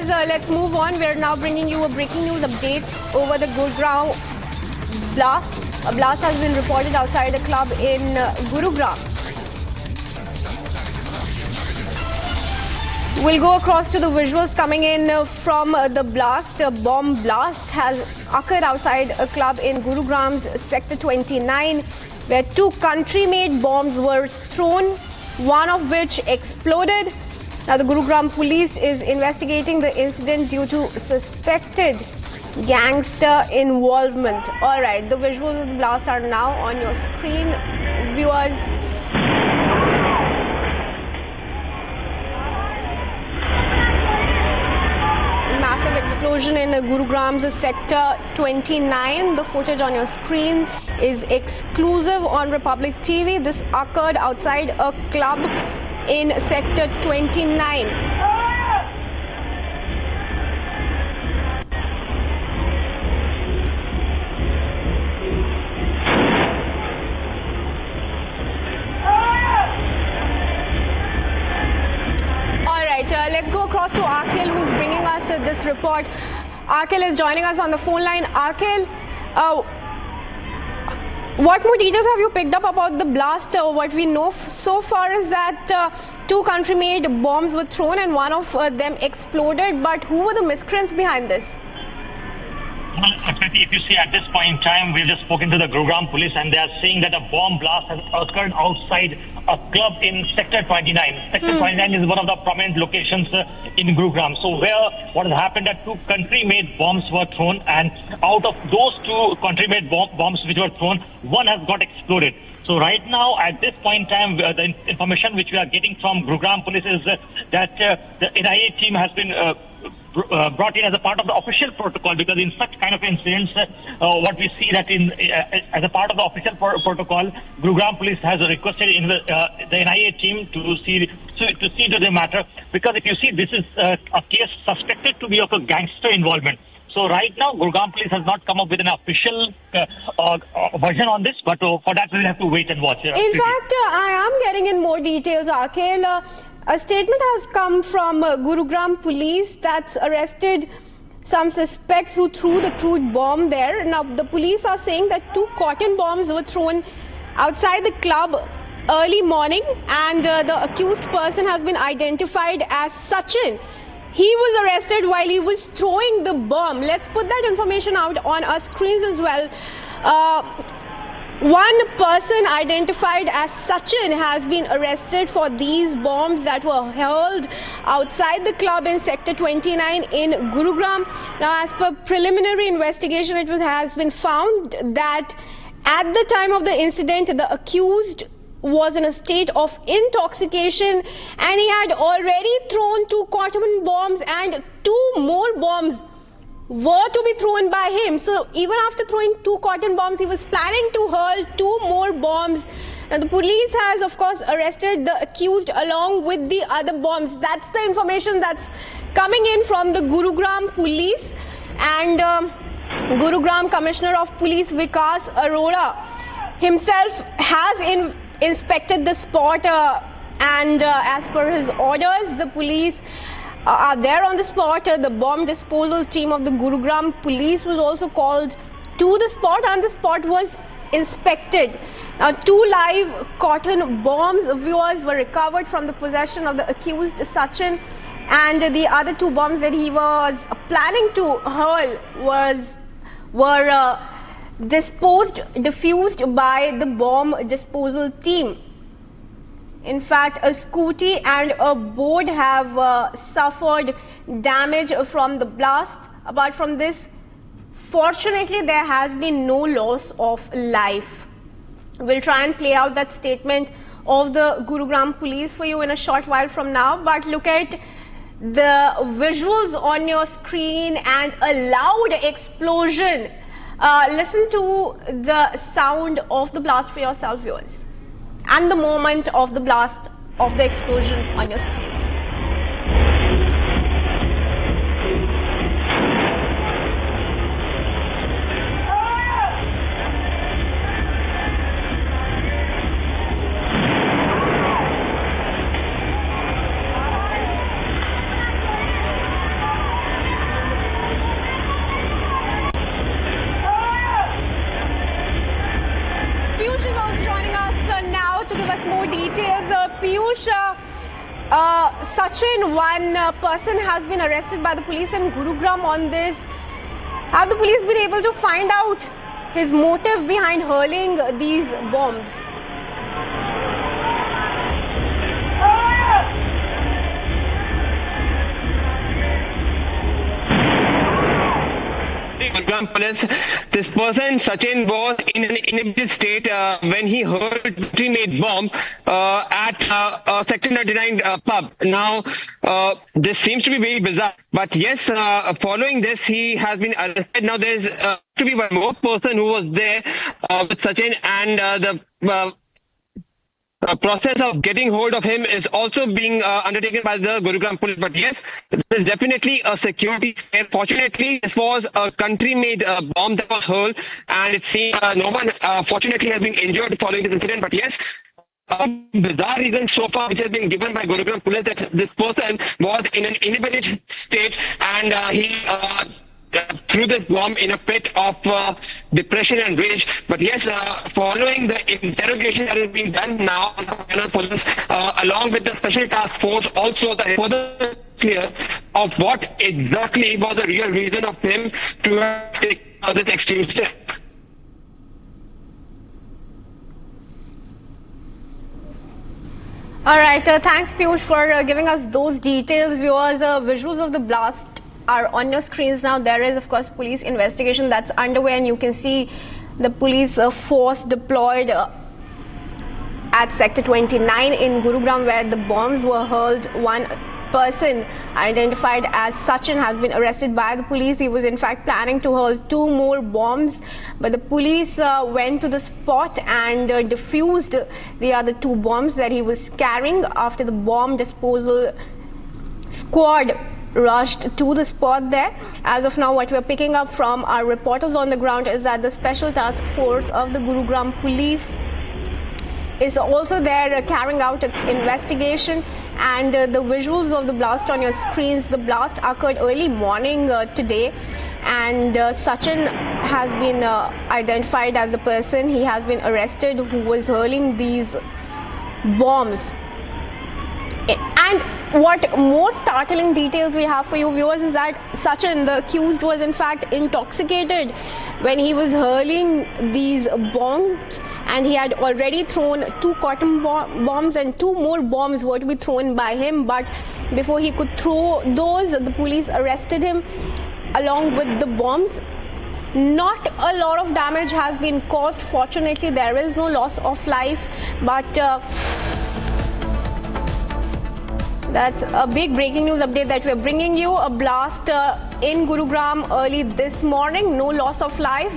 viewers, let's move on. We're now bringing you a breaking news update over the Gurgaon blast. A blast has been reported outside a club in Gurugram. We'll go across to the visuals coming in from the blast. A bomb blast has occurred outside a club in Gurugram's Sector 29, where two country-made bombs were thrown, one of which exploded. Now, the Gurugram police is investigating the incident due to suspected gangster involvement. All right, the visuals of the blast are now on your screen, viewers. Massive explosion in Gurugram's Sector 29. The footage on your screen is exclusive on Republic TV. This occurred outside a club in Sector 29. Let's go across to Akhil, who's bringing us this report. Akhil is joining us on the phone line. Akhil, what more details have you picked up about the blast? What we know so far is that two country-made bombs were thrown and one of them exploded. But who were the miscreants behind this? Well, if you see at this point in time, we've just spoken to the Gurugram police and they are saying that a bomb blast has occurred outside a club in Sector 29. Sector 29 is one of the prominent locations in Gurugram. So what has happened that two country-made bombs were thrown, and out of those two country-made bombs which were thrown, one has got exploded. So right now, at this point in time, the information which we are getting from Gurugram police is that the NIA team has been brought in as a part of the official protocol, because in such kind of incidents, what we see that as a part of the official protocol, Gurugram police has requested the NIA team to see to the matter, because if you see, this is a case suspected to be of a gangster involvement. So right now, Gurugram police has not come up with an official version on this, but for that we'll have to wait and watch. In fact, I am getting in more details, Akhil. A statement has come from Gurugram police that's arrested some suspects who threw the crude bomb there. Now, the police are saying that two cotton bombs were thrown outside the club early morning, and the accused person has been identified as Sachin. He was arrested while he was throwing the bomb. Let's put that information out on our screens as well. One person identified as Sachin has been arrested for these bombs that were hurled outside the club in Sector 29 in Gurugram. Now, as per preliminary investigation, it has been found that at the time of the incident, the accused was in a state of intoxication and he had already thrown two cotton bombs, and two more bombs were to be thrown by him. So even after throwing two cotton bombs, he was planning to hurl two more bombs. Now, the police has, of course, arrested the accused along with the other bombs. That's the information that's coming in from the Gurugram police. And Gurugram Commissioner of Police Vikas Arora himself has inspected the spot, and as per his orders, the police are there on the spot. The bomb disposal team of the Gurugram police was also called to the spot, and the spot was inspected. Now, two live cotton bombs, viewers, were recovered from the possession of the accused Sachin, and the other two bombs that he was planning to hurl were diffused by the bomb disposal team. In fact, a scooty and a board have suffered damage from the blast. Apart from this, fortunately, there has been no loss of life. We'll try and play out that statement of the Gurugram police for you in a short while from now. But look at the visuals on your screen and a loud explosion. Listen to the sound of the blast for yourself, viewers, and the moment of the blast of the explosion on your screens. more details. Piyush, Sachin, one person has been arrested by the police in Gurugram on this. Have the police been able to find out his motive behind hurling these bombs? Gurugram police. This person, Sachin, was in an inhibited state when he heard country-made bomb at Sector 99 pub. Now, this seems to be very bizarre. But yes, following this, he has been arrested. Now, there's to be one more person who was there with Sachin, and the process of getting hold of him is also being undertaken by the Gurugram police. But yes, there is definitely a security scare. Fortunately, this was a country-made bomb that was hurled, and it seems no one, fortunately, has been injured following this incident. But yes, a bizarre reason so far which has been given by Gurugram police that this person was in an inhibited state, and he threw this bomb in a fit of depression and rage. But yes, following the interrogation that is being done now, police, along with the special task force, also the further clear of what exactly was the real reason of him to take this extreme step. All right, thanks Piyush for giving us those details. Viewers, visuals of the blast are on your screens now. There is, of course, police investigation that's underway, and you can see the police force deployed at Sector 29 in Gurugram, where the bombs were hurled. One person identified as Sachin has been arrested by the police. He was in fact planning to hurl 2 more bombs, but the police went to the spot and defused the other 2 bombs that he was carrying. After the bomb disposal squad rushed to the spot there. As of now, what we're picking up from our reporters on the ground is that the special task force of the Gurugram police is also there carrying out its investigation. And the visuals of the blast on your screens, the blast occurred early morning today, and Sachin has been identified as the person. He has been arrested who was hurling these bombs. And what more startling details we have for you viewers is that Sachin, the accused, was in fact intoxicated when he was hurling these bombs, and he had already thrown 2 cotton bombs, and 2 more bombs were to be thrown by him. But before he could throw those, the police arrested him along with the bombs. Not a lot of damage has been caused. Fortunately, there is no loss of life, but that's a big breaking news update that we're bringing you. A blast in Gurugram early this morning. No loss of life.